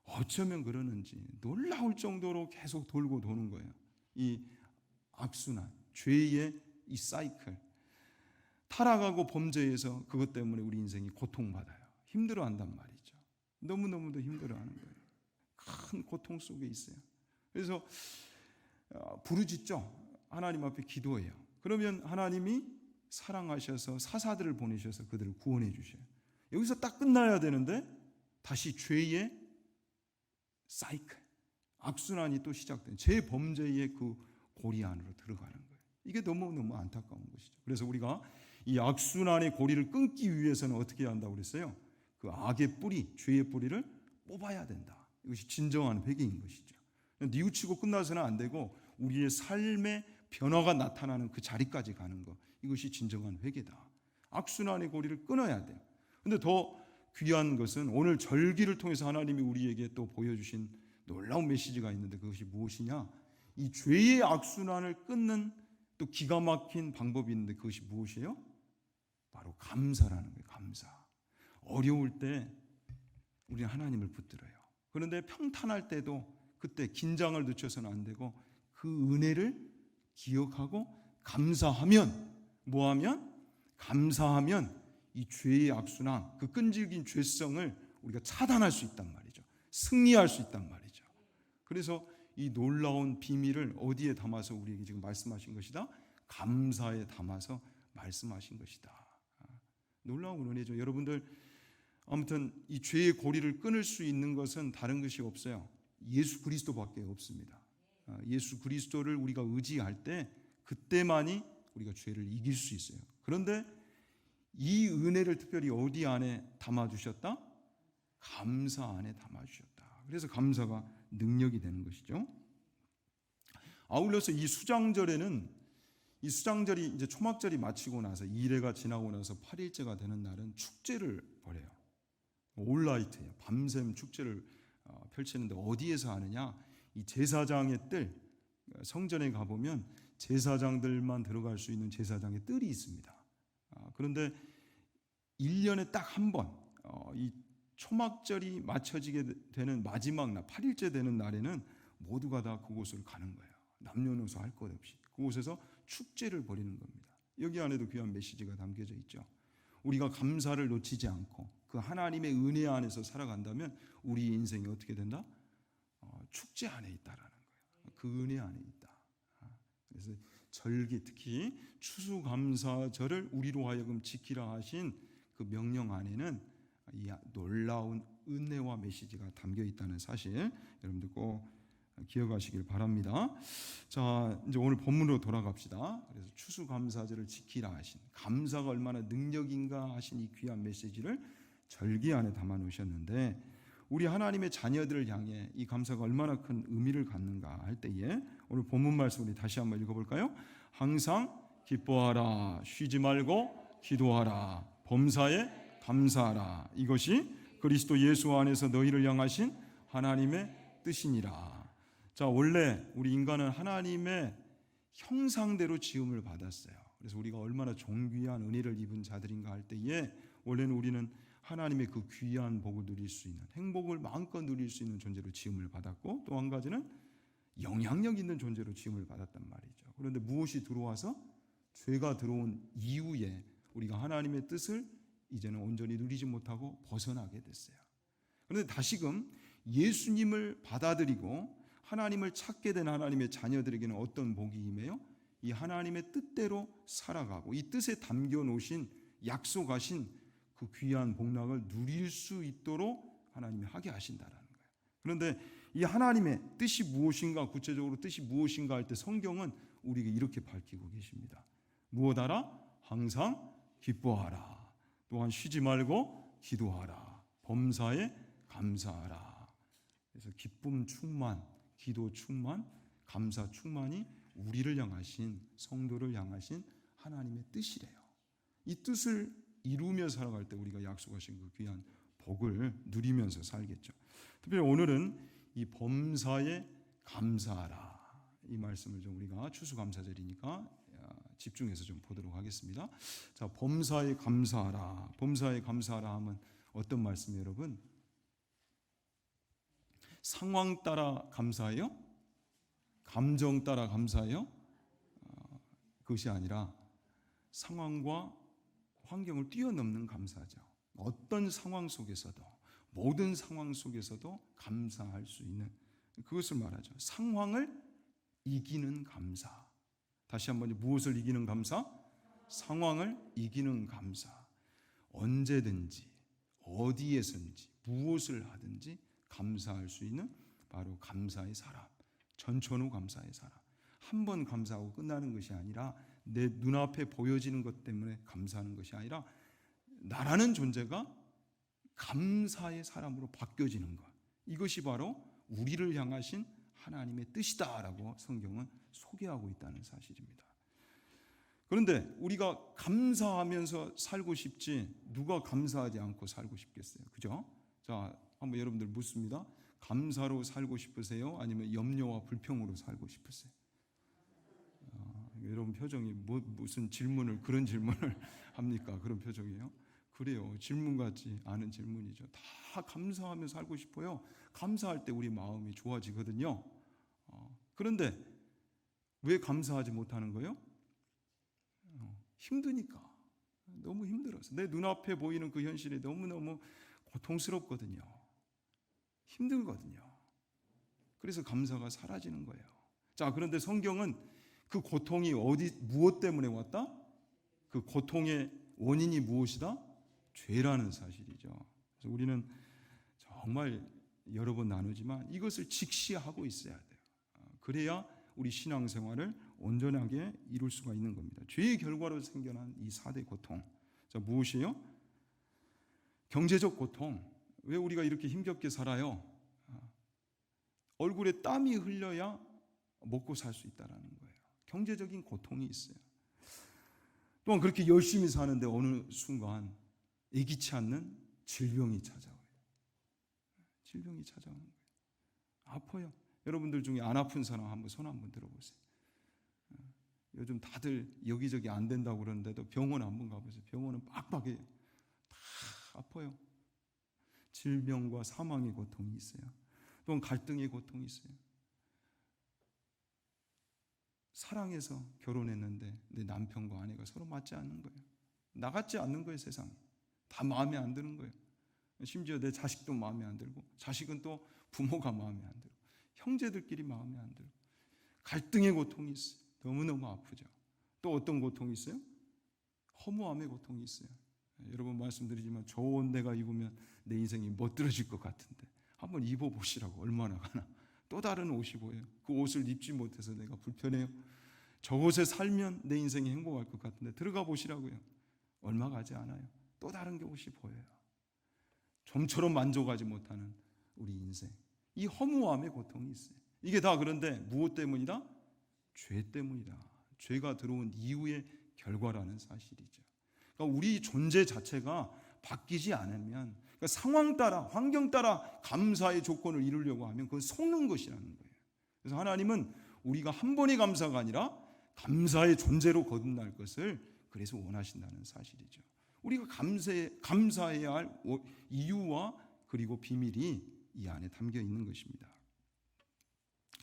어쩌면 그러는지 놀라울 정도로 계속 돌고 도는 거예요. 이 악순환, 죄의 이 사이클, 타락하고 범죄해서 그것 때문에 우리 인생이 고통받아요. 힘들어한단 말이죠. 너무너무도 힘들어하는 거예요. 큰 고통 속에 있어요. 그래서 부르짖죠. 하나님 앞에 기도해요. 그러면 하나님이 사랑하셔서 사사들을 보내셔서 그들을 구원해 주셔요. 여기서 딱 끝나야 되는데 다시 죄의 사이클, 악순환이 또 시작된 제 범죄의 그 고리 안으로 들어가는 거예요. 이게 너무너무 안타까운 것이죠. 그래서 우리가 이 악순환의 고리를 끊기 위해서는 어떻게 해야 한다고 그랬어요? 그 악의 뿌리, 죄의 뿌리를 뽑아야 된다. 이것이 진정한 회개인 것이죠. 뉘우치고 끝나서는 안 되고 우리의 삶의 변화가 나타나는 그 자리까지 가는 것, 이것이 진정한 회개다. 악순환의 고리를 끊어야 돼요. 그런데 더 귀한 것은 오늘 절기를 통해서 하나님이 우리에게 또 보여주신 놀라운 메시지가 있는데 그것이 무엇이냐? 이 죄의 악순환을 끊는 또 기가 막힌 방법이 있는데 그것이 무엇이에요? 바로 감사라는 거예요. 감사. 어려울 때 우리는 하나님을 붙들어요. 그런데 평탄할 때도 그때 긴장을 늦춰서는 안 되고 그 은혜를 기억하고 감사하면, 뭐하면? 감사하면 이 죄의 악순환, 그 끈질긴 죄성을 우리가 차단할 수 있단 말이죠. 승리할 수 있단 말이죠. 그래서 이 놀라운 비밀을 어디에 담아서 우리에게 지금 말씀하신 것이다? 감사에 담아서 말씀하신 것이다. 놀라운 은혜죠. 여러분들, 아무튼 이 죄의 고리를 끊을 수 있는 것은 다른 것이 없어요. 예수 그리스도밖에 없습니다. 예수 그리스도를 우리가 의지할 때 그때만이 우리가 죄를 이길 수 있어요. 그런데 이 은혜를 특별히 어디 안에 담아주셨다? 감사 안에 담아주셨다. 그래서 감사가 능력이 되는 것이죠. 아울러서 이 수장절에는, 이 수장절이 이제 초막절이 마치고 나서 2일회가 지나고 나서 8일째가 되는 날은 축제를 벌여요. 올라이트예요. 밤샘 축제를 펼치는데 어디에서 하느냐? 이 제사장의 뜰, 성전에 가보면 제사장들만 들어갈 수 있는 제사장의 뜰이 있습니다. 그런데 1년에 딱 한 번, 이 초막절이 맞춰지게 되는 마지막 날, 8일째 되는 날에는 모두가 다 그곳을 가는 거예요. 남녀노소 할 것 없이. 그곳에서 축제를 벌이는 겁니다. 여기 안에도 귀한 메시지가 담겨져 있죠. 우리가 감사를 놓치지 않고 그 하나님의 은혜 안에서 살아간다면 우리 인생이 어떻게 된다? 축제 안에 있다라는 거예요. 그 은혜 안에 있다. 그래서 절기, 특히 추수감사절을 우리로 하여금 지키라 하신 그 명령 안에는 이 놀라운 은혜와 메시지가 담겨 있다는 사실 여러분들 꼭 기억하시길 바랍니다. 자, 이제 오늘 본문으로 돌아갑시다. 그래서 추수감사절을 지키라 하신, 감사가 얼마나 능력인가 하신 이 귀한 메시지를 절기 안에 담아 놓으셨는데, 우리 하나님의 자녀들을 향해 이 감사가 얼마나 큰 의미를 갖는가 할 때에 오늘 본문 말씀 우리 다시 한번 읽어볼까요? 항상 기뻐하라, 쉬지 말고 기도하라, 범사에 감사하라. 이것이 그리스도 예수 안에서 너희를 향하신 하나님의 뜻이니라. 자, 원래 우리 인간은 하나님의 형상대로 지음을 받았어요. 그래서 우리가 얼마나 존귀한 은혜를 입은 자들인가 할 때에 원래는 우리는 하나님의 그 귀한 복을 누릴 수 있는, 행복을 마음껏 누릴 수 있는 존재로 지음을 받았고, 또 한 가지는 영향력 있는 존재로 지음을 받았단 말이죠. 그런데 무엇이 들어와서 죄가 들어온 이후에 우리가 하나님의 뜻을 이제는 온전히 누리지 못하고 벗어나게 됐어요. 그런데 다시금 예수님을 받아들이고 하나님을 찾게 된 하나님의 자녀들에게는 어떤 복이 임해요? 이 하나님의 뜻대로 살아가고 이 뜻에 담겨 놓으신, 약속하신 그 귀한 복락을 누릴 수 있도록 하나님이 하게 하신다라는 거예요. 그런데 이 하나님의 뜻이 무엇인가, 구체적으로 뜻이 무엇인가 할 때 성경은 우리에게 이렇게 밝히고 계십니다. 무엇하라? 항상 기뻐하라. 또한 쉬지 말고 기도하라. 범사에 감사하라. 그래서 기쁨 충만, 기도 충만, 감사 충만이 우리를 향하신, 성도를 향하신 하나님의 뜻이래요. 이 뜻을 이루며 살아갈 때 우리가 약속하신 그 귀한 복을 누리면서 살겠죠. 특별히 오늘은 이 범사에 감사하라, 이 말씀을 좀 우리가 추수감사절이니까 집중해서 좀 보도록 하겠습니다. 자, 범사에 감사하라. 범사에 감사하라 하면 어떤 말씀이에요, 여러분? 상황 따라 감사해요? 감정 따라 감사해요? 그것이 아니라 상황과 환경을 뛰어넘는 감사죠. 어떤 상황 속에서도, 모든 상황 속에서도 감사할 수 있는, 그것을 말하죠. 상황을 이기는 감사. 다시 한번, 무엇을 이기는 감사? 상황을 이기는 감사. 언제든지 어디에선지 무엇을 하든지 감사할 수 있는 바로 감사의 사람, 전천후 감사의 사람. 한 번 감사하고 끝나는 것이 아니라 내 눈앞에 보여지는 것 때문에 감사하는 것이 아니라 나라는 존재가 감사의 사람으로 바뀌어지는 것, 이것이 바로 우리를 향하신 하나님의 뜻이다라고 성경은 소개하고 있다는 사실입니다. 그런데 우리가 감사하면서 살고 싶지 누가 감사하지 않고 살고 싶겠어요? 그죠? 자, 한번 여러분들 묻습니다. 감사로 살고 싶으세요? 아니면 염려와 불평으로 살고 싶으세요? 여러분 표정이 무슨 질문을, 그런 질문을 합니까? 그런 표정이에요? 그래요. 질문 같지 않은 질문이죠. 다 감사하며 살고 싶어요. 감사할 때 우리 마음이 좋아지거든요. 그런데 왜 감사하지 못하는 거예요? 힘드니까. 너무 힘들어서. 내 눈앞에 보이는 그 현실이 너무너무 고통스럽거든요. 힘들거든요. 그래서 감사가 사라지는 거예요. 자, 그런데 성경은 그 고통이 무엇 때문에 왔다? 그 고통의 원인이 무엇이다? 죄라는 사실이죠. 그래서 우리는 정말 여러 번 나누지만 이것을 직시하고 있어야 돼요. 그래야 우리 신앙생활을 온전하게 이룰 수가 있는 겁니다. 죄의 결과로 생겨난 이 4대 고통. 자, 무엇이에요? 경제적 고통. 왜 우리가 이렇게 힘겹게 살아요? 얼굴에 땀이 흘려야 먹고 살 수 있다는 거예요. 경제적인 고통이 있어요. 또한 그렇게 열심히 사는데 어느 순간 예기치 않는 질병이 찾아와요. 질병이 찾아오는 거예요. 아파요. 여러분들 중에 안 아픈 사람 한번 손 한번 들어보세요. 요즘 다들 여기저기 안 된다고 그러는데도 병원 한번 가보세요. 병원은 빡빡해요. 다 아파요. 질병과 사망의 고통이 있어요. 또한 갈등의 고통이 있어요. 사랑해서 결혼했는데 내 남편과 아내가 서로 맞지 않는 거예요. 나같지 않는 거예요. 세상 다 마음에 안 드는 거예요. 심지어 내 자식도 마음에 안 들고, 자식은 또 부모가 마음에 안 들고, 형제들끼리 마음에 안 들고, 갈등의 고통이 있어요. 너무너무 아프죠. 또 어떤 고통이 있어요? 허무함의 고통이 있어요. 여러분 말씀드리지만 저 옷 내가 입으면 내 인생이 멋들어질 것 같은데 한번 입어보시라고. 얼마나 가나. 또 다른 옷이 보여요. 그 옷을 입지 못해서 내가 불편해요. 저 옷에 살면 내 인생이 행복할 것 같은데 들어가 보시라고요. 얼마 가지 않아요. 또 다른 게 옷이 보여요. 좀처럼 만족하지 못하는 우리 인생, 이 허무함의 고통이 있어요. 이게 다 그런데 무엇 때문이다? 죄 때문이다. 죄가 들어온 이후의 결과라는 사실이죠. 그러니까 우리 존재 자체가 바뀌지 않으면, 그러니까 상황 따라, 환경 따라 감사의 조건을 이루려고 하면 그건 속는 것이라는 거예요. 그래서 하나님은 우리가 한 번의 감사가 아니라 감사의 존재로 거듭날 것을 그래서 원하신다는 사실이죠. 우리가 감사해야 할 이유와 그리고 비밀이 이 안에 담겨 있는 것입니다.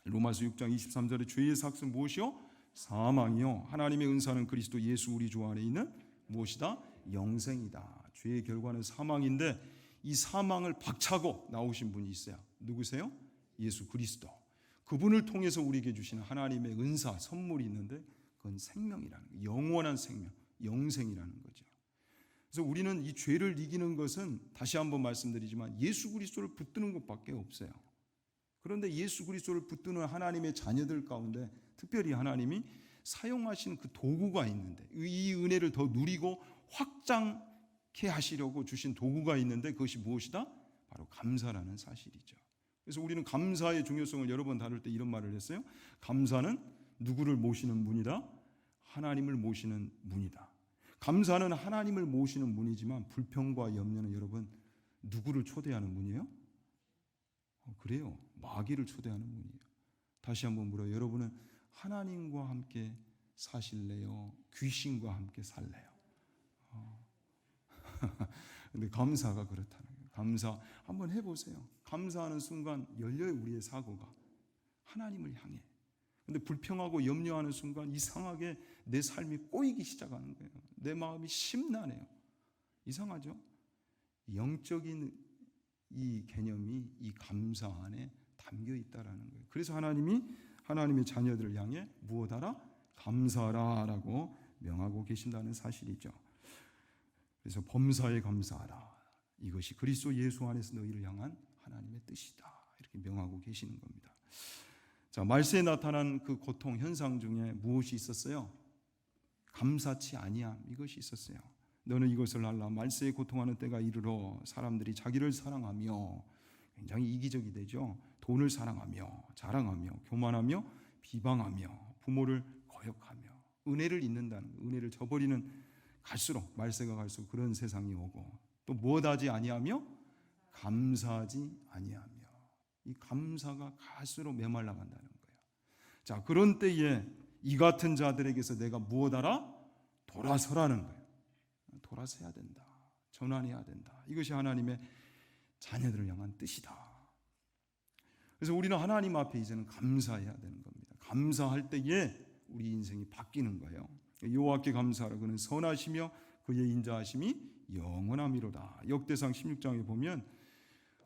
로마서 6장 23절에 죄의 삭은 무엇이요? 사망이요. 하나님의 은사는 그리스도 예수 우리 주 안에 있는 무엇이다? 영생이다. 죄의 결과는 사망인데 이 사망을 박차고 나오신 분이 있어요. 누구세요? 예수 그리스도. 그분을 통해서 우리에게 주시는 하나님의 은사, 선물이 있는데 그건 생명이라는 거예요. 영원한 생명, 영생이라는 거죠. 그래서 우리는 이 죄를 이기는 것은 다시 한번 말씀드리지만 예수 그리스도를 붙드는 것밖에 없어요. 그런데 예수 그리스도를 붙드는 하나님의 자녀들 가운데 특별히 하나님이 사용하신 그 도구가 있는데, 이 은혜를 더 누리고 확장케 하시려고 주신 도구가 있는데 그것이 무엇이다? 바로 감사라는 사실이죠. 그래서 우리는 감사의 중요성을 여러 번 다룰 때 이런 말을 했어요. 감사는 누구를 모시는 문이다? 하나님을 모시는 문이다. 감사는 하나님을 모시는 문이지만 불평과 염려는 여러분 누구를 초대하는 문이에요? 그래요. 마귀를 초대하는 문이에요. 다시 한번 물어요. 여러분은 하나님과 함께 사실래요? 귀신과 함께 살래요? 근데 감사가 그렇다는 거예요. 감사 한번 해보세요. 감사하는 순간 열려요. 우리의 사고가 하나님을 향해. 근데 불평하고 염려하는 순간 이상하게 내 삶이 꼬이기 시작하는 거예요. 내 마음이 심란해요. 이상하죠? 영적인 이 개념이 이 감사 안에 담겨 있다라는 거예요. 그래서 하나님이 하나님의 자녀들을 향해 무엇하라? 감사하라라고 명하고 계신다는 사실이죠. 그래서 범사에 감사하라. 이것이 그리스도 예수 안에서 너희를 향한 하나님의 뜻이다. 이렇게 명하고 계시는 겁니다. 자, 말세에 나타난 그 고통 현상 중에 무엇이 있었어요? 감사치 아니함, 이것이 있었어요. 너는 이것을 알라. 말세에 고통하는 때가 이르러 사람들이 자기를 사랑하며, 굉장히 이기적이 되죠. 돈을 사랑하며 자랑하며 교만하며 비방하며 부모를 거역하며 은혜를 잊는다는 거예요. 은혜를 저버리는 갈수록, 말세가 갈수록 그런 세상이 오고, 또 무엇하지 아니하며 감사하지 아니하며, 이 감사가 갈수록 메말라 간다는 거예요. 자, 그런 때에 이 같은 자들에게서 내가 무엇하라? 돌아서라는 거예요. 돌아서야 된다. 전환해야 된다. 이것이 하나님의 자녀들을 향한 뜻이다. 그래서 우리는 하나님 앞에 이제는 감사해야 되는 겁니다. 감사할 때에 우리 인생이 바뀌는 거예요. 여호와께 감사하라. 그는 선하시며 그의 인자하심이 영원함이로다. 역대상 16장에 보면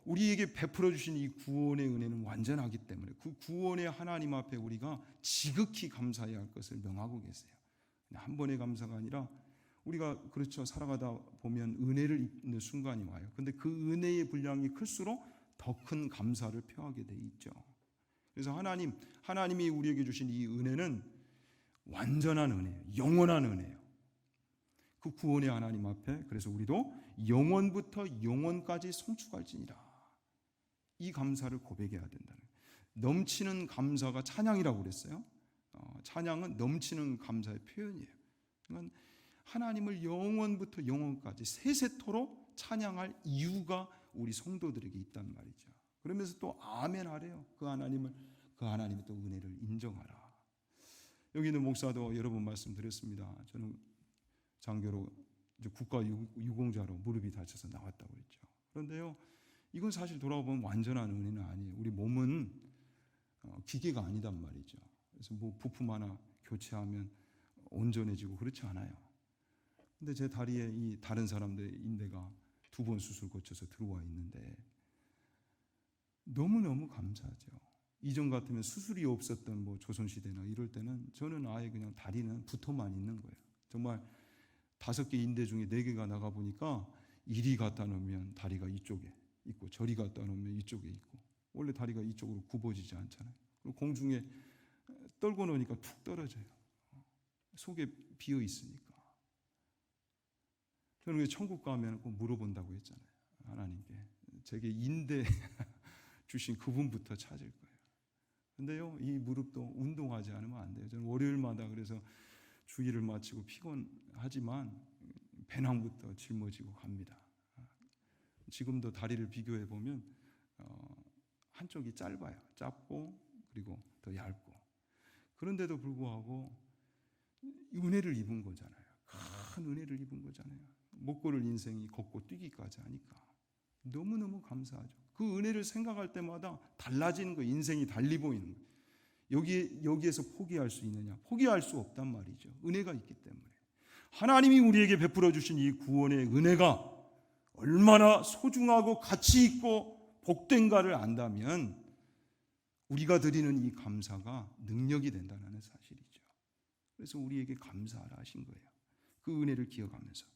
우리에게 베풀어 주신 이 구원의 은혜는 완전하기 때문에 그 구원의 하나님 앞에 우리가 지극히 감사해야 할 것을 명하고 계세요. 한 번의 감사가 아니라 우리가 그렇죠, 살아가다 보면 은혜를 입는 순간이 와요. 근데 그 은혜의 분량이 클수록 더 큰 감사를 표하게 돼 있죠. 그래서 하나님이 우리에게 주신 이 은혜는 완전한 은혜예요. 영원한 은혜예요. 그 구원의 하나님 앞에 그래서 우리도 영원부터 영원까지 성축할지니라. 이 감사를 고백해야 된다는 거예요. 넘치는 감사가 찬양이라고 그랬어요. 찬양은 넘치는 감사의 표현이에요. 그러니까 하나님을 영원부터 영원까지 세세토록 찬양할 이유가 우리 성도들에게 있단 말이죠. 그러면서 또 아멘 하래요. 그 하나님의 또 은혜를 인정하라. 여기 있는 목사도 여러 번 말씀드렸습니다. 저는 장교로 이제 국가 유공자로 무릎이 다쳐서 나왔다고 했죠. 그런데요, 이건 사실 돌아보면 완전한 은혜는 아니에요. 우리 몸은 기계가 아니단 말이죠. 그래서 뭐 부품 하나 교체하면 온전해지고 그렇지 않아요. 근데 제 다리에 이 다른 사람들의 인대가 2번 수술 거쳐서 들어와 있는데 너무너무 감사하죠. 이전 같으면 수술이 없었던 뭐 조선시대나 이럴 때는 저는 아예 그냥 다리는 붙어만 있는 거예요. 정말 5개 인대 중에 4개가 나가 보니까 이리 갖다 놓으면 다리가 이쪽에 있고 저리 갖다 놓으면 이쪽에 있고, 원래 다리가 이쪽으로 굽어지지 않잖아요. 그리고 공중에 떨고 놓으니까 툭 떨어져요. 속에 비어 있으니까. 저는 천국 가면 꼭 물어본다고 했잖아요. 하나님께 제게 인대 주신 그분부터 찾을 거예요. 근데요, 이 무릎도 운동하지 않으면 안 돼요. 저는 월요일마다 그래서 주일을 마치고 피곤하지만 배낭부터 짊어지고 갑니다. 지금도 다리를 비교해 보면 한쪽이 짧아요. 짧고 그리고 더 얇고. 그런데도 불구하고 은혜를 입은 거잖아요. 큰 은혜를 입은 거잖아요. 못 걸을 인생이 걷고 뛰기까지 하니까 너무너무 감사하죠. 그 은혜를 생각할 때마다 달라지는 거예요. 인생이 달리 보이는 거예요. 여기에서 포기할 수 있느냐? 포기할 수 없단 말이죠. 은혜가 있기 때문에. 하나님이 우리에게 베풀어 주신 이 구원의 은혜가 얼마나 소중하고 가치 있고 복된가를 안다면 우리가 드리는 이 감사가 능력이 된다는 사실이죠. 그래서 우리에게 감사하라 하신 거예요. 그 은혜를 기억하면서.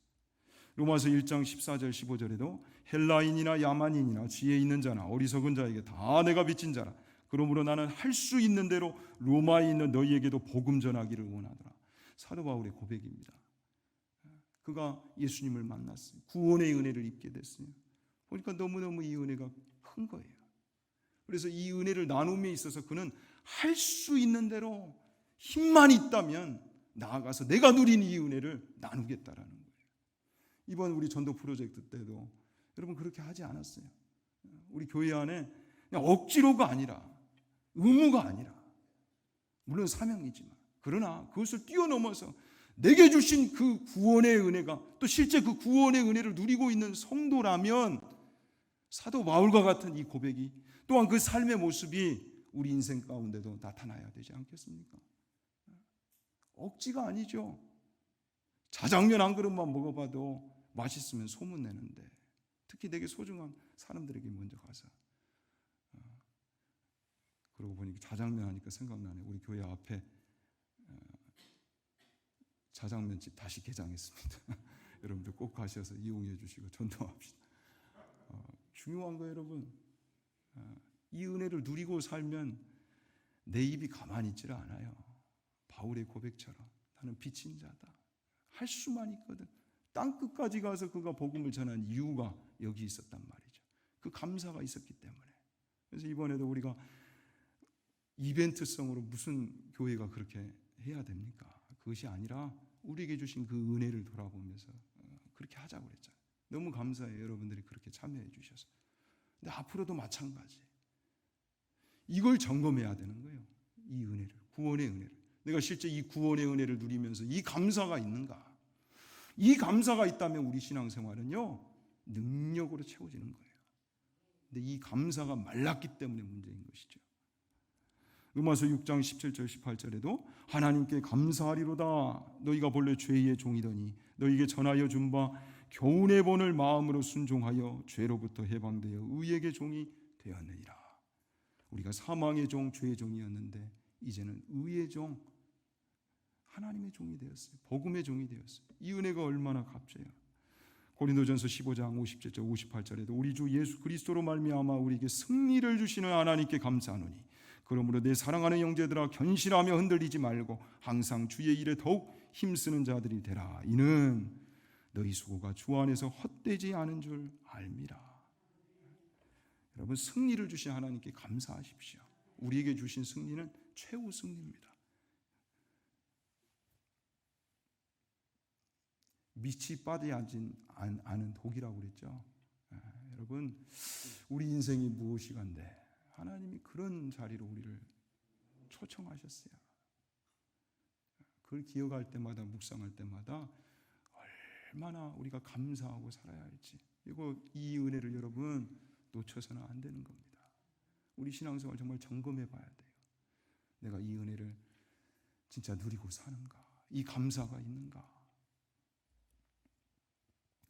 로마서 1장 14절 15절에도 헬라인이나 야만인이나 지혜 있는 자나 어리석은 자에게 다 내가 빚진 자라. 그러므로 나는 할 수 있는 대로 로마에 있는 너희에게도 복음 전하기를 원하더라. 사도 바울의 고백입니다. 그가 예수님을 만났어요. 구원의 은혜를 입게 됐어요. 보니까 너무너무 이 은혜가 큰 거예요. 그래서 이 은혜를 나눔에 있어서 그는 할 수 있는 대로 힘만 있다면 나아가서 내가 누린 이 은혜를 나누겠다라는 거예요. 이번 우리 전도 프로젝트 때도 여러분 그렇게 하지 않았어요. 우리 교회 안에 그냥 억지로가 아니라 의무가 아니라 물론 사명이지만 그러나 그것을 뛰어넘어서 내게 주신 그 구원의 은혜가 또 실제 그 구원의 은혜를 누리고 있는 성도라면 사도 바울과 같은 이 고백이 또한 그 삶의 모습이 우리 인생 가운데도 나타나야 되지 않겠습니까? 억지가 아니죠. 자장면 한 그릇만 먹어봐도 맛있으면 소문내는데 특히 내게 소중한 사람들에게 먼저 가서 그러고 보니까 자장면 하니까 생각나네. 우리 교회 앞에 자장면집 다시 개장했습니다. 여러분들 꼭 가셔서 이용해 주시고 전도합시다. 중요한 거예요, 여러분. 이 은혜를 누리고 살면 내 입이 가만히 있질 않아요. 바울의 고백처럼 나는 빚진 자다. 할 수만 있거든. 땅끝까지 가서 그가 복음을 전한 이유가 여기 있었단 말이죠. 그 감사가 있었기 때문에. 그래서 이번에도 우리가 이벤트성으로 무슨 교회가 그렇게 해야 됩니까? 그것이 아니라 우리에게 주신 그 은혜를 돌아보면서 그렇게 하자고 그랬잖아요. 너무 감사해요. 여러분들이 그렇게 참여해 주셔서. 근데 앞으로도 마찬가지. 이걸 점검해야 되는 거예요. 이 은혜를, 구원의 은혜를. 내가 실제 이 구원의 은혜를 누리면서 이 감사가 있는가? 이 감사가 있다면 우리 신앙생활은요 능력으로 채워지는 거예요. 근데 이 감사가 말랐기 때문에 문제인 것이죠. 로마서 6장 17절 18절에도 하나님께 감사하리로다. 너희가 본래 죄의 종이더니 너희에게 전하여 준 바 교훈의 본을 마음으로 순종하여 죄로부터 해방되어 의의 종이 되었느니라. 우리가 사망의 종, 죄의 종이었는데 이제는 의의 종, 하나님의 종이 되었어요. 복음의 종이 되었어요. 이 은혜가 얼마나 값져요. 고린도전서 15장 57절 58절에도 우리 주 예수 그리스도로 말미암아 우리에게 승리를 주시는 하나님께 감사하노니 그러므로 내 사랑하는 형제들아 견실하며 흔들리지 말고 항상 주의 일에 더욱 힘쓰는 자들이 되라. 이는 너희 수고가 주 안에서 헛되지 않은 줄 알미라. 여러분 승리를 주신 하나님께 감사하십시오. 우리에게 주신 승리는 최후 승리입니다. 밑이 빠지지 않은 독이라고 그랬죠. 여러분 우리 인생이 무엇이간데 하나님이 그런 자리로 우리를 초청하셨어요. 그걸 기억할 때마다 묵상할 때마다 얼마나 우리가 감사하고 살아야 할지. 그리고 이 은혜를 여러분 놓쳐서는 안 되는 겁니다. 우리 신앙생활 정말 점검해 봐야 돼요. 내가 이 은혜를 진짜 누리고 사는가? 이 감사가 있는가?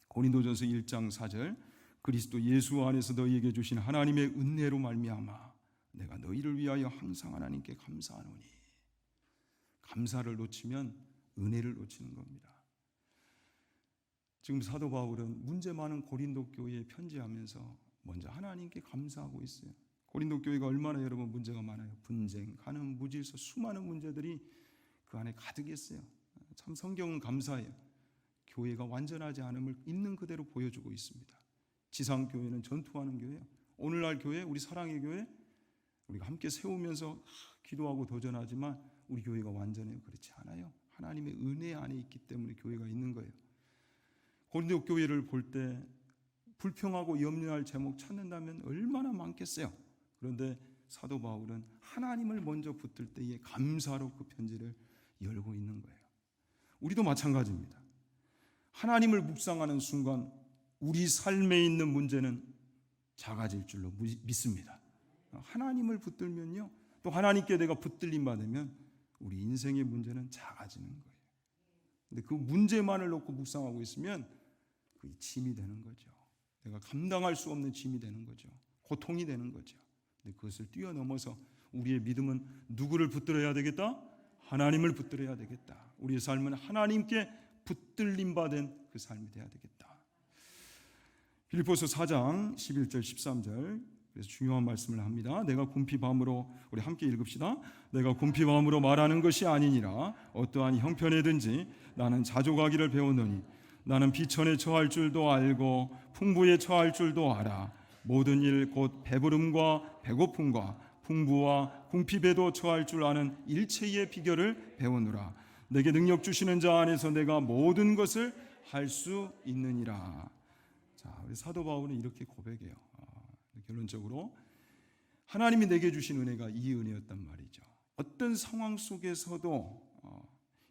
고린도전서 1장 4절 그리스도 예수 안에서 너희에게 주신 하나님의 은혜로 말미암아 내가 너희를 위하여 항상 하나님께 감사하노니. 감사를 놓치면 은혜를 놓치는 겁니다. 지금 사도 바울은 문제 많은 고린도 교회에 편지하면서 먼저 하나님께 감사하고 있어요. 고린도 교회가 얼마나 여러분 문제가 많아요. 분쟁, 간음, 무질서, 수많은 문제들이 그 안에 가득했어요. 참 성경은 감사해요. 교회가 완전하지 않음을 있는 그대로 보여주고 있습니다. 지상교회는 전투하는 교회예요. 오늘날 교회, 우리 사랑의 교회, 우리가 함께 세우면서 기도하고 도전하지만 우리 교회가 완전해요? 그렇지 않아요. 하나님의 은혜 안에 있기 때문에 교회가 있는 거예요. 고린도 교회를 볼 때 불평하고 염려할 제목 찾는다면 얼마나 많겠어요. 그런데 사도 바울은 하나님을 먼저 붙들 때에 감사로 그 편지를 열고 있는 거예요. 우리도 마찬가지입니다. 하나님을 묵상하는 순간 우리 삶에 있는 문제는 작아질 줄로 믿습니다. 하나님을 붙들면요, 또 하나님께 내가 붙들림 받으면 우리 인생의 문제는 작아지는 거예요. 근데 그 문제만을 놓고 묵상하고 있으면 그게 짐이 되는 거죠. 내가 감당할 수 없는 짐이 되는 거죠. 고통이 되는 거죠. 근데 그것을 뛰어넘어서 우리의 믿음은 누구를 붙들어야 되겠다? 하나님을 붙들어야 되겠다. 우리의 삶은 하나님께 붙들림 받은 그 삶이 되어야 되겠다. 빌립보서 4장 11절 13절 그래서 중요한 말씀을 합니다. 내가 궁핍함으로, 우리 함께 읽읍시다. 내가 궁핍함으로 말하는 것이 아니니라. 어떠한 형편에든지 나는 자족하기를 배웠노니 나는 비천에 처할 줄도 알고 풍부에 처할 줄도 알아. 모든 일 곧 배부름과 배고픔과 풍부와 궁핍에도 처할 줄 아는 일체의 비결을 배우노라. 내게 능력 주시는 자 안에서 내가 모든 것을 할 수 있느니라. 자, 우리 사도 바울은 이렇게 고백해요. 결론적으로 하나님이 내게 주신 은혜가 이 은혜였단 말이죠. 어떤 상황 속에서도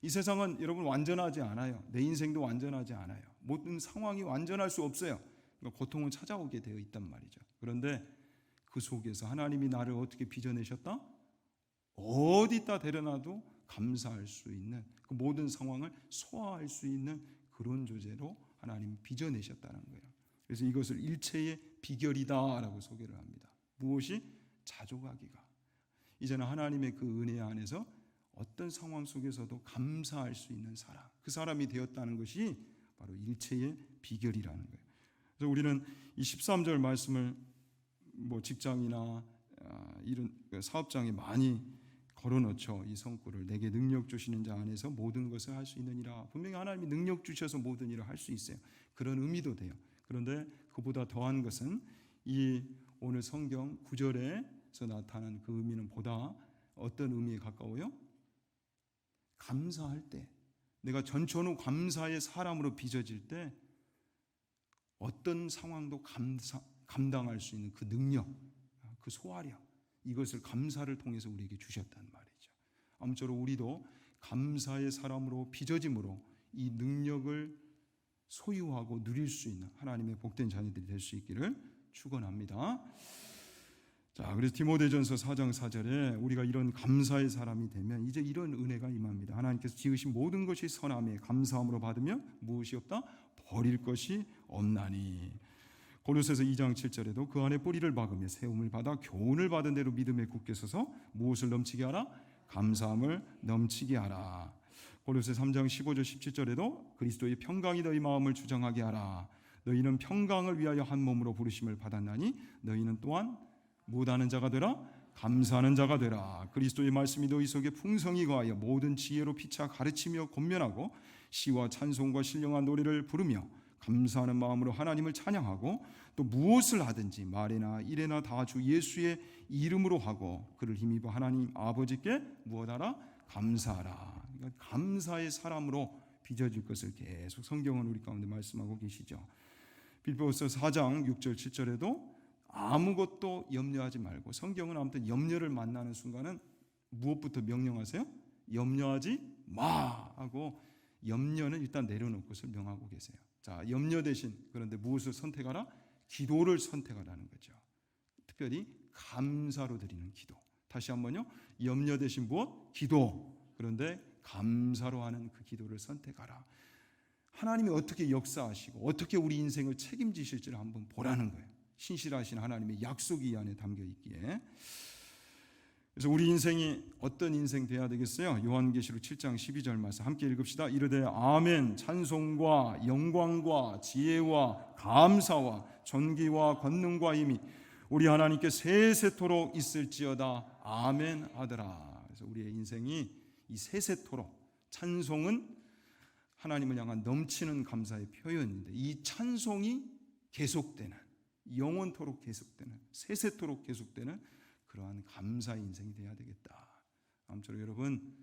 이 세상은 여러분 완전하지 않아요. 내 인생도 완전하지 않아요. 모든 상황이 완전할 수 없어요. 그러니까 고통은 찾아오게 되어 있단 말이죠. 그런데 그 속에서 하나님이 나를 어떻게 빚어내셨다? 어디다 데려놔도 감사할 수 있는, 그 모든 상황을 소화할 수 있는 그런 존재로 하나님이 빚어내셨다는 거예요. 그래서 이것을 일체의 비결이다라고 소개를 합니다. 무엇이? 자족하기가. 이제는 하나님의 그 은혜 안에서 어떤 상황 속에서도 감사할 수 있는 사람, 그 사람이 되었다는 것이 바로 일체의 비결이라는 거예요. 그래서 우리는 이 13절 말씀을 직장이나 이런 사업장에 많이 걸어놓죠. 이 성구를 내게 능력 주시는 자 안에서 모든 것을 할 수 있느니라. 분명히 하나님이 능력 주셔서 모든 일을 할 수 있어요. 그런 의미도 돼요. 그런데 그보다 더한 것은 이 오늘 성경 9절에서 나타난 그 의미는 보다 어떤 의미에 가까워요? 감사할 때, 내가 전천후 감사의 사람으로 빚어질 때 어떤 상황도 감당할 수 있는 그 능력, 그 소화력, 이것을 감사를 통해서 우리에게 주셨단 말이죠. 아무쪼록 우리도 감사의 사람으로 빚어짐으로 이 능력을 소유하고 누릴 수 있는 하나님의 복된 자녀들이 될 수 있기를 축원합니다. 자, 그래서 디모데전서 4장 4절에 우리가 이런 감사의 사람이 되면 이제 이런 은혜가 임합니다. 하나님께서 지으신 모든 것이 선함에 감사함으로 받으면 무엇이 없다? 버릴 것이 없나니. 고린도서 2장 7절에도 그 안에 뿌리를 박으며 세움을 받아 교훈을 받은 대로 믿음에 굳게 서서 무엇을 넘치게 하라? 감사함을 넘치게 하라. 고린도서 3장 15절 17절에도 그리스도의 평강이 너희 마음을 주장하게 하라. 너희는 평강을 위하여 한 몸으로 부르심을 받았나니 너희는 또한 무엇하는 자가 되라? 감사하는 자가 되라. 그리스도의 말씀이 너희 속에 풍성히 거하여 모든 지혜로 피차 가르치며 권면하고 시와 찬송과 신령한 노래를 부르며 감사하는 마음으로 하나님을 찬양하고 또 무엇을 하든지 말이나 일에나 다 주 예수의 이름으로 하고 그를 힘입어 하나님 아버지께 무엇하라? 감사하라. 그러니까 감사의 사람으로 빚어질 것을 계속 성경은 우리 가운데 말씀하고 계시죠. 빌립보서 4장 6절 7절에도 아무것도 염려하지 말고, 성경은 아무튼 염려를 만나는 순간은 무엇부터 명령하세요? 염려하지 마 하고 염려는 일단 내려놓고 설명하고 계세요. 자, 염려 대신 그런데 무엇을 선택하라? 기도를 선택하라는 거죠. 특별히 감사로 드리는 기도. 다시 한번요. 염려 대신 무엇? 기도. 그런데 감사로 하는 그 기도를 선택하라. 하나님이 어떻게 역사하시고 어떻게 우리 인생을 책임지실지를 한번 보라는 거예요. 신실하신 하나님의 약속이 이 안에 담겨 있기에. 그래서 우리 인생이 어떤 인생 돼야 되겠어요? 요한계시록 7장 12절 말씀 함께 읽읍시다. 이르되 아멘. 찬송과 영광과 지혜와 감사와 존귀와 권능과 힘이 우리 하나님께 세세토록 있을지어다. 아멘 하더라. 그래서 우리의 인생이 이 세세토록, 찬송은 하나님을 향한 넘치는 감사의 표현인데 이 찬송이 계속되는, 영원토록 계속되는, 세세토록 계속되는 그러한 감사의 인생이 되어야 되겠다. 아무쪼록 여러분,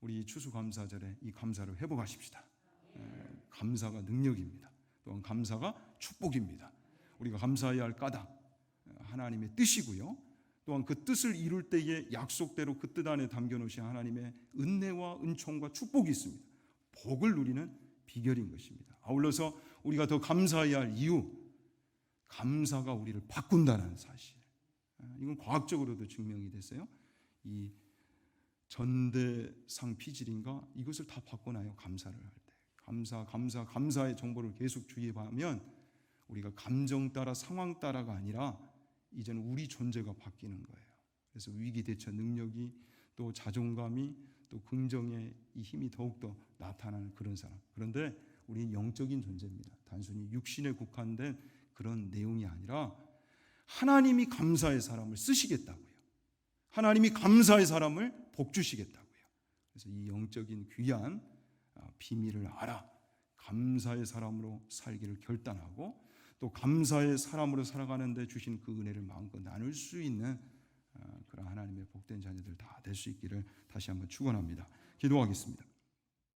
우리 추수감사절에 이 감사를 회복하십시다. 감사가 능력입니다. 또한 감사가 축복입니다. 우리가 감사해야 할 까닭, 하나님의 뜻이고요. 또한 그 뜻을 이룰 때에 약속대로 그 뜻 안에 담겨놓으신 하나님의 은혜와 은총과 축복이 있습니다. 복을 누리는 비결인 것입니다. 아울러서 우리가 더 감사해야 할 이유, 감사가 우리를 바꾼다는 사실. 이건 과학적으로도 증명이 됐어요. 이 전대상 피질인가 이것을 다 바꿔놔요. 감사를 할 때. 감사의 정보를 계속 주입하면 우리가 감정 따라 상황 따라가 아니라 이제는 우리 존재가 바뀌는 거예요. 그래서 위기 대처 능력이 또 자존감이 또 긍정의 이 힘이 더욱더 나타나는 그런 사람. 그런데 우리는 영적인 존재입니다. 단순히 육신에 국한된 그런 내용이 아니라 하나님이 감사의 사람을 쓰시겠다고요. 하나님이 감사의 사람을 복주시겠다고요. 그래서 이 영적인 귀한 비밀을 알아 감사의 사람으로 살기를 결단하고 또 감사의 사람으로 살아가는 데 주신 그 은혜를 마음껏 나눌 수 있는 그런 하나님의 복된 자녀들 다 될 수 있기를 다시 한번 축원합니다. 기도하겠습니다.